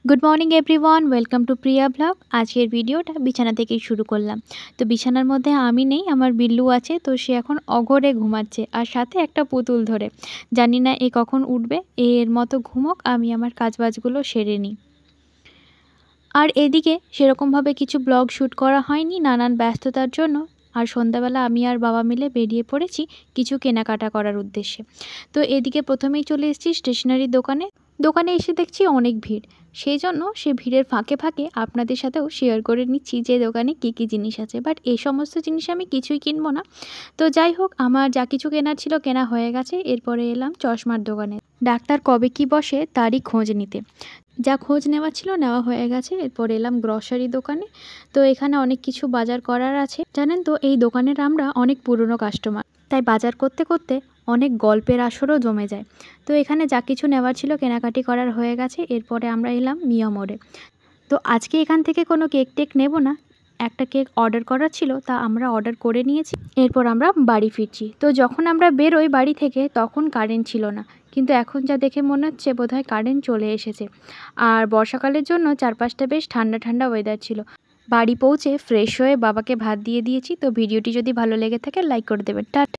Good morning everyone, welcome to Priya blog. আজকের ভিডিওটা বিছানা থেকেই শুরু করলাম। তো বিছানার মধ্যে আমি নেই, আমার বিল্লু আছে। তো সে এখন অঘরে ঘুমাচ্ছে আর সাথে একটা পুতুল ধরে। জানি না এ কখন উঠবে, এর মতো ঘুমোক, আমি আমার কাজবাজগুলো সেরে নিই। আর এদিকে সেরকমভাবে কিছু ব্লগ শ্যুট করা হয়নি নানান ব্যস্ততার জন্য। আর সন্ধ্যাবেলা আমি আর বাবা মিলে বেরিয়ে পড়েছি কিছু কেনাকাটা করার উদ্দেশ্যে। তো এদিকে প্রথমেই চলে এসেছি স্টেশনারি দোকানে। দোকানে এসে দেখছি অনেক ভিড়, সেই জন্য সে ভিড়ের ফাঁকে ফাঁকে আপনাদের সাথেও শেয়ার করে নিচ্ছি যে দোকানে কী কী জিনিস আছে। বাট এই সমস্ত জিনিস আমি কিছুই কিনবো না। তো যাই হোক, আমার যা কিছু কেনার ছিল কেনা হয়ে গেছে। এরপরে এলাম চশমার দোকানে, ডাক্তার কবে কি বসে তারই খোঁজ নিতে। যা খোঁজ নেওয়া ছিল নেওয়া হয়ে গেছে। এরপর এলাম গ্রসারি দোকানে। তো এখানে অনেক কিছু বাজার করার আছে। জানেন তো, এই দোকানের আমরা অনেক পুরনো কাস্টমার, তাই বাজার করতে করতে অনেক গল্পের আসরও জমে যায়। তো এখানে যা কিছু নেওয়ার ছিল কেনাকাটি করার হয়ে গেছে। এরপরে আমরা এলাম মিয়া মোড়ে। তো আজকে এখান থেকে কোনো কেক টেক নেব না, একটা কেক অর্ডার করার ছিল, তা আমরা অর্ডার করে নিয়েছি। এরপর আমরা বাড়ি ফিরছি। তো যখন আমরা বেরোই বাড়ি থেকে তখন কারেন্ট ছিল না, কিন্তু এখন যা দেখে মনে হচ্ছে বোধহয় কারেন্ট চলে এসেছে। আর বর্ষাকালের জন্য চারপাশটা বেশ ঠান্ডা ঠান্ডা ওয়েদার ছিল। বাড়ি পৌঁছে ফ্রেশ হয়ে বাবাকে ভাত দিয়ে দিয়েছি। তো ভিডিওটি যদি ভালো লেগে থাকে লাইক করে দেবেন। টাটা।